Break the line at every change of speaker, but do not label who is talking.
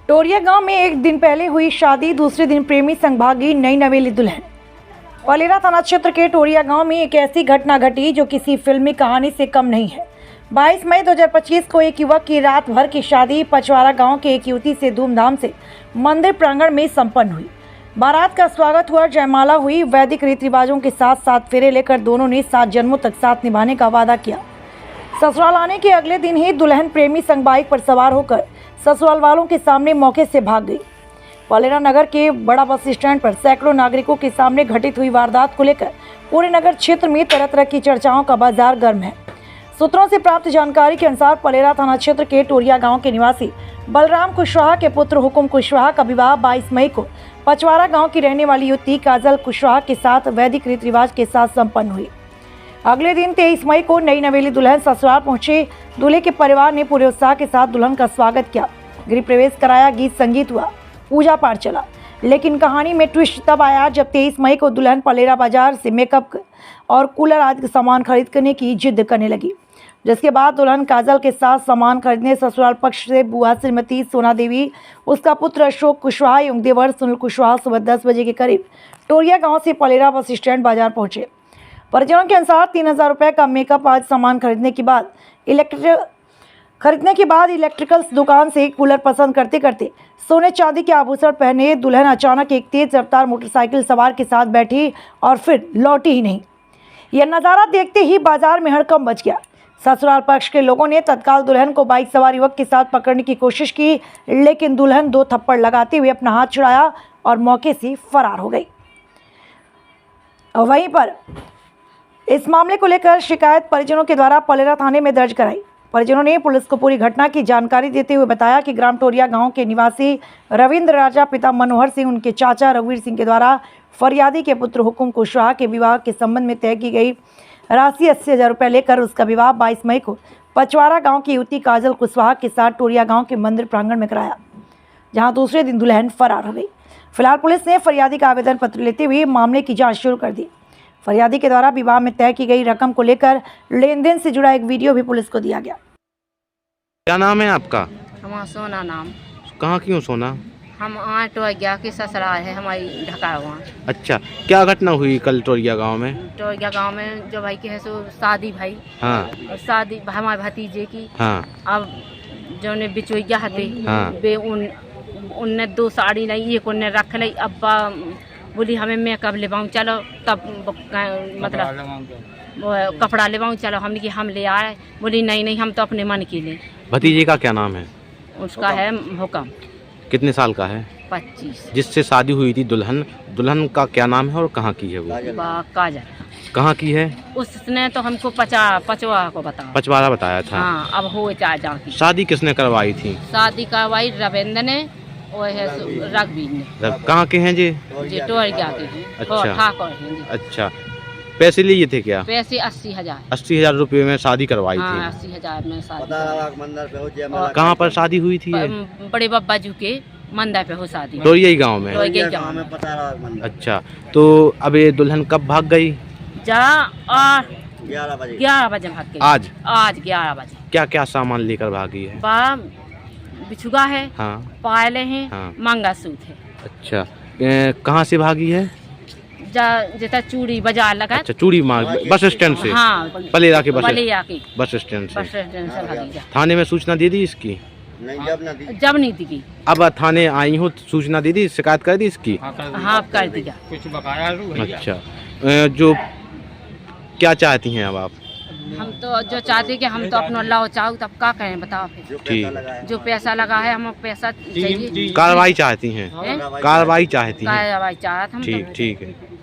टोरिया गांव में एक दिन पहले हुई शादी, दूसरे दिन प्रेमी संग भागी नई नवेली दुल्हन। पलेरा थाना क्षेत्र के टोरिया गांव में एक ऐसी घटना घटी जो किसी फिल्मी कहानी से कम नहीं है। 22 मई 2025 को एक युवक की रात भर की शादी पचवारा गांव के एक युवती से धूमधाम से मंदिर प्रांगण में संपन्न हुई। बारात का स्वागत हुआ, जयमाला हुई, वैदिक रीति रिवाजों के साथ 7 फेरे लेकर दोनों ने 7 जन्मों तक साथ निभाने का वादा किया। ससुराल आने के अगले दिन ही दुल्हन प्रेमी संग बाइक पर सवार होकर ससुराल वालों के सामने मौके से भाग गई। पलेरा नगर के बड़ा बस स्टैंड पर सैकड़ों नागरिकों के सामने घटित हुई वारदात को लेकर पूरे नगर क्षेत्र में तरह तरह की चर्चाओं का बाजार गर्म है। सूत्रों से प्राप्त जानकारी के अनुसार पलेरा थाना क्षेत्र के टोरिया गांव के निवासी बलराम कुशवाहा के पुत्र हुकुम कुशवाहा का विवाह 22 मई को पचवारा गांव की रहने वाली युवती काजल कुशवाहा के साथ वैदिक रीति रिवाज के साथ संपन्न हुई। अगले दिन 23 मई को नई नवेली दुल्हन ससुराल पहुंचे। दूल्हे के परिवार ने पूरे उत्साह के साथ दुल्हन का स्वागत किया, गृह प्रवेश कराया, गीत संगीत हुआ, पूजा पाठ चला। लेकिन कहानी में ट्विस्ट तब आया जब 23 मई को दुल्हन पलेरा बाजार से मेकअप और कूलर आदि सामान खरीदने की जिद करने लगी। जिसके बाद दुल्हन काजल के साथ सामान खरीदने ससुराल पक्ष से बुआ श्रीमती सोना देवी, उसका पुत्र अशोक कुशवाहा एवं देवर सुनील कुशवाहा सुबह 10 बजे के करीब टोरिया गांव से पलेरा बस स्टैंड बाजार पहुंचे। परिजनों के अनुसार 3000 रुपये का मेकअप आदि सामान खरीदने के बाद इलेक्ट्रिकल्स दुकान से कूलर पसंद करते करते सोने चांदी के आभूषण पहने दुल्हन अचानक एक तेज रफ्तार मोटरसाइकिल सवार के साथ बैठी और फिर लौटी ही नहीं। यह नज़ारा देखते ही बाजार में हड़कंप मच गया। ससुराल पक्ष के लोगों ने तत्काल दुल्हन को बाइक सवार युवक के साथ पकड़ने की कोशिश की, लेकिन दुल्हन 2 थप्पड़ लगाते हुए अपना हाथ छुड़ाया और मौके से फरार हो गई। वहीं पर इस मामले को लेकर शिकायत परिजनों के द्वारा पलेरा थाने में दर्ज कराई। परिजनों ने पुलिस को पूरी घटना की जानकारी देते हुए बताया कि ग्राम टोरिया गांव के निवासी रविंद्र राजा पिता मनोहर सिंह, उनके चाचा रघुवीर सिंह के द्वारा फरियादी के पुत्र हुकुम कुशवाहा के विवाह के संबंध में तय की गई राशि 80,000 रुपये लेकर उसका विवाह 22 मई को पचवारा गाँव की युवती काजल कुशवाहा के साथ टोरिया गाँव के मंदिर प्रांगण में कराया, जहाँ दूसरे दिन दुल्हन फरार हो गई। फिलहाल पुलिस ने फरियादी का आवेदन पत्र लेते हुए मामले की जाँच शुरू कर दी। फरियादी के द्वारा विवाह में तय की गई रकम को लेकर लेन देन से जुड़ा एक वीडियो भी पुलिस को दिया गया।
क्या नाम है आपका?
हमारा सोना नाम।
कहाँ क्यों सोना?
हम टोरिया के ससुराल है हमारी ढका हुआ।
अच्छा, क्या घटना हुई कल टोरिया गांव में?
टोरिया गांव में जो भाई की है सो शादी भाई।
हाँ।
और शादी हमारे भतीजे की।
हाँ।
अब जो ने बिचोइया हते।
हाँ।
बे उनने 2 साड़ी नहीं, एक उनने रख ली। अब्बा बोली हमें मेकअप लेवाऊँ, चलो तब मतलब कपड़ा लेवाऊँ, चलो हमने कि हम ले आए। बोली नहीं हम तो अपने मन की ले।
भतीजे का क्या नाम है?
उसका है हुक्म।
कितने साल का है?
25।
जिससे शादी हुई थी दुल्हन का क्या नाम है और कहाँ की है वो?
काजल।
कहाँ की है? उसने
तो हमको पचवारा को बताया।
पचवारा बताया था।
हाँ, अब हो जा की।
शादी किसने करवाई थी?
शादी करवाई रविंद्र ने और है रघुवीर ने।
कहाँ के हैं जी?
टोरिया के हैं।
अच्छा।
ठाकुर हैं जी।
अच्छा, पैसे लिए थे क्या?
पैसे 80,000।
80,000 रुपये में शादी करवाई
हाँ,
थी?
80,000 में शादी।
कहाँ पर शादी हुई थी?
बड़े बब्बा जी के मंदिर पे हो शादी।
टोरिया ही गाँव में? अच्छा, तो अब ये दुल्हन कब भाग गई?
11 बजे भाग गई।
आज
11 बजे।
क्या क्या सामान लेकर भागी है?
बिछुगा है।
हाँ।
पायले हैं।
हाँ।
मंगलसूत्र है।
अच्छा, कहाँ से भागी है?
जैसा चूड़ी बाजार लगा।
अच्छा, चूड़ी मार्ग बस स्टैंड से?
हाँ,
पलेरा के
बस
स्टैंड से
भागी।
थाने में सूचना दे दी इसकी?
जब नहीं दी।
अब थाने आई हो, सूचना दे दी, शिकायत कर दी इसकी?
हाँ, कर दिया।
अच्छा, जो क्या चाहती हैं अब आप?
हम तो जो चाहते कि हम तो अपना अल्लाह चाहो, तब क्या करें बताओ फिर।
ठीक।
जो पैसा लगा है हमें पैसा चाहिए।
कार्रवाई चाहती हैं? कार्रवाई चाहती हैं?
कार्रवाई चाहत हम।
ठीक है।